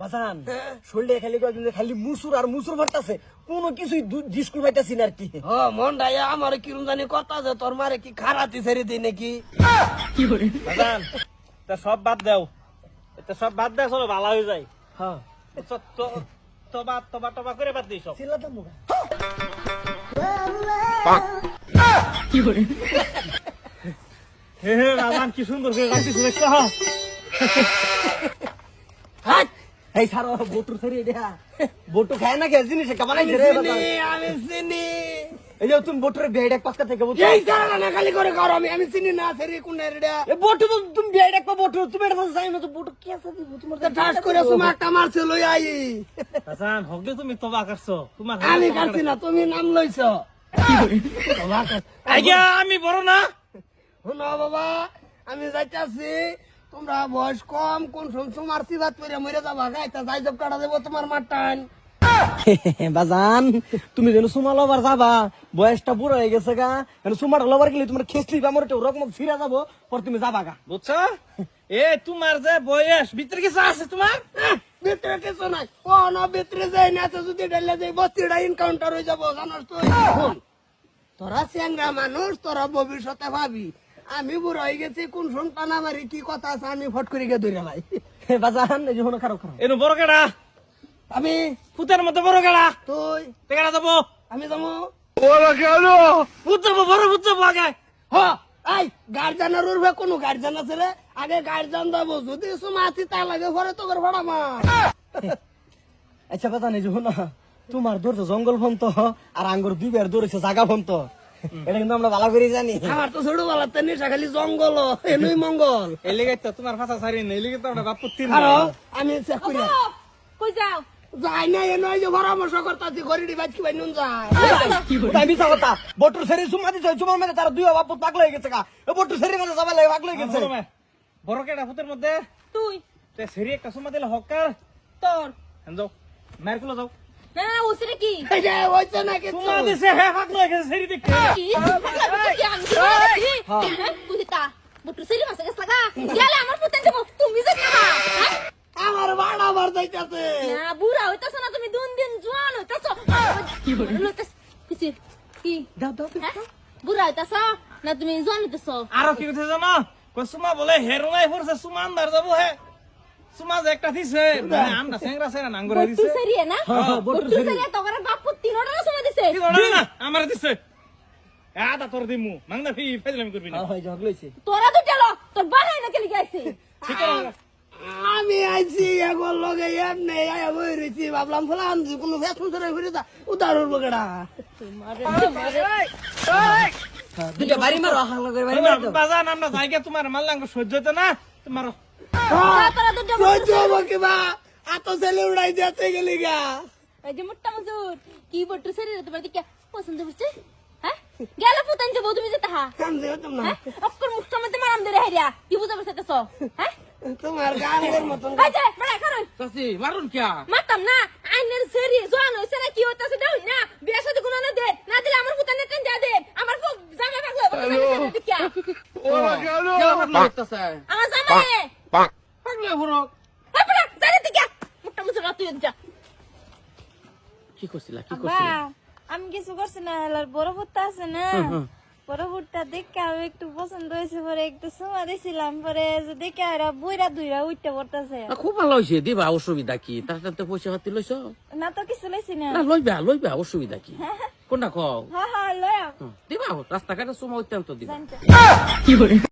বাজান শরীরে খালি কয়েকদিন খালি মুসুর আর মুসুর ভরতাছে, কোনো কিছুই ডিসকুল পাইতাছি না আর কি। মন ডাইয়া আমার কিরম জানি কথা আছে, তোর মারে কি খারাতি ছেড়ে দিই নাকি? বাজান তা সব বাদ দাও, এটা সব বাদ দাও, চলো ভালো হয়ে যায়। হ্যাঁ তবা তবা তবা করে বাদ দিই সব। চিল্লাতাম না। হে হে বাজান কি সুন্দর করে রাখছিস দেখছো? এই সারা বটুর ছেড়ে এটা বটু খায় না কে জিনিস বানাইছে রে বাজান। আমি চিনি এই যে তুমি বটুরে বেড এক পাঁচটা থেকে বুঝছো, এই সারা না খালি করে করো, আমি চিনি না সেরি কোন রেডা এ বটু তো তুমি বেড এক পা বটু তুমি এটা চাই না তো বটু কি আছে দিব তোমার তো ঠাস করে সুমা একটা মারছে লই আই। বাজান হগলে তুমি তবা করছো, তোমার আমি কাটছি না, তুমি নাম লইছো। আইয়া আমি বড় না। শোনো বাবা, আমি যাইতাছি, তোমরা বয়স কম, কোন সময় মারছি ভাত করে মরে যাবা, গাইতা যাই জব কাটা দেবো তোমার মারটান। বাজান তুমি যেন সুমা লবার যাবা, বয়সটা বুড়ো হয়ে গেছে গা, সুমাটা লবার গেলে তোমার খেসলি বা মরে রকম ফিরা যাবো, পর তুমি যাবা গা বুঝছো? এ তোমার যে বয়স ভিতরে কিছু আছে তোমার? ভিতরে কিছু নাই, ও না ভিতরে যাই না, তো যদি ডাইলে যাই বস্তিটা এনকাউন্টার হয়ে যাবো, জানোস তুই? তোরা চ্যাংরা মানুষ, তোরা ভবিষ্যতে ভাবি, আমি বুড়ো হয়ে গেছি, কোন শুন টানা মারি কি কথা আছে আমি ফট করে গিয়ে ধরে লাই। বাজান এই যে হলো খারাপ খারাপ এনু বড় কেডা? আমি ফুতের মধ্যে বড় কেডা? তুই কেডা যাবো? আমি যাবো। ফুট যাবো, বড় ফুট যাবো আগে। হ আই গার্জেনের উঠবে, কোন গার্জেন আছে রে? আগে গার্জেন যাবো, যদি সুমাতি তা লাগে পরে তোর ভাড়া মা। আচ্ছা বাজান এই যে হলো তোমার দৌড় তো জঙ্গল ফোন তো, আর আঙ্গুর দুই বের দৌড়েছে জাগা ফোন তো, এটা কিন্তু আমরা ভালো করে জানি। আমার তো ছোটবেলাতে নেশা খালি জঙ্গল, এনুই মঙ্গল। এই লেগে তো তোমার ভাষা ছাড়ি নেই, লেগে তো আমরা বাপুর তিন আর আমি চেক করি কই যাও? যাই না, এনে যে পরামর্শ করতাছি গরিডি বাদ কি নুন যায়। আমি মিছা কথা, বটুর শরীর সুমা দিছে, সুমার মধ্যে তার দুই বাপ পাগল হয়ে গেছে গা, বটুর শরীর মধ্যে সবাই লাগে পাগল হয়ে গেছে। বড় কেডা ফুতের মধ্যে? তুই তে সেরি একটা সময় দিলে হকার তোর যাও মার কুলো যাও। হ্যাঁ ওসরে কি এই যে হইছে না কিছু। তোমার দেশে হে পাগল হয়ে গেছে সেরি দেখতে। কি বুঝিতা বুটু সেরি মাসে গেছ লাগা গেলে আমার পুতেন দেব, তুমি যে না আমার ভাড়া ভর যাইতাছে। না বুড়া হইতাছ না, তুমি দিন দিন জোয়ান হইতাছ। কি বলতাছ? কিছু কি দাও দাও বুড়া হইতাছ না, তুমি জোয়ান হইতাছ? আরো কি কথা জানো? কই সুমা বলে হেরোলাই পড়ছে, সুমা আন্দার যাবো হে। সুমা যে একটা দিছে, মানে আমরা সেংরা সেরা নাঙ্গরে বুটু দিছে। সেরি না, বুটু সেরি তো করে বাপু তিনটা সময় দিছে। কি ধরে না আমার দিছে। আদা তোর দিমু মাংনা ফি ফাইজলামি করবি না। হয় ঝগড়া হইছে। তোরা তো গেল তোর বানাই না কেলি গাইছে। ঠিক আছে আমি আইছি এগোর লগে এমনি আয়া বই রইছি, ভাবলাম ফলান যে কোনো ফেসবুক ধরে ঘুরে যা উদাহরণ বকেডা। দুইটা বাড়ি মারো, হাঙ্গা করে বাড়ি মারো। বাজান আমরা জায়গা তোমার মাল্লাঙ্গ সহ্য হইতো না তোমার। তোরা দুটো সহ্য হবো কিবা, এত ছেলে উড়াই দিতে গেলি গা। এই যে মোট্টা মজুর কি বটু সেরি তোমার দিকে পছন্দ হচ্ছে? হ্যাঁ গেল পুতান যে তুমি যেতে হা আমি যেতাম না, হ্যাঁ অক্কর মুখটা মধ্যে মারাম দে হেরিয়া কি বুঝা বসেতেছ? হ্যাঁ তোমার গানের মতন। এই যে বড় করুন চাচি মারুন কিয়া? মারতাম না, আইনের সেরি জোয়ান হইছে না, কি হইতাছে দাও না, বিয়া শাদী কোনো না দে না, দিলে আমার পুতান টেন যা দে, আমার খুব জামা পাগল হবে কি আমার জামাই পাগলে ভরক আপনা জানি দিকে মোট্টা মজুর তুই যা। কি করছিলা? কি আব্বা, আমি কিছু করছি না, হেলার বড় ভুট্টা আছে না, বড় ভুট্টা দেখে আমি একটু পছন্দ হয়েছে, পরে একটু সময় দিয়েছিলাম, পরে যে দেখে এরা বইরা দুইরা উঠতে পড়তেছে। খুব ভালো হয়েছে, দিবা, অসুবিধা কি? তার সাথে পয়সা হাতি লইছ না তো কিছু লইছি না। না? লইবা, অসুবিধা কি? কোনটা কও? হ্যাঁ হ্যাঁ লয়া দিবা, রাস্তাঘাটে সময় অত্যন্ত দিবা। জানতে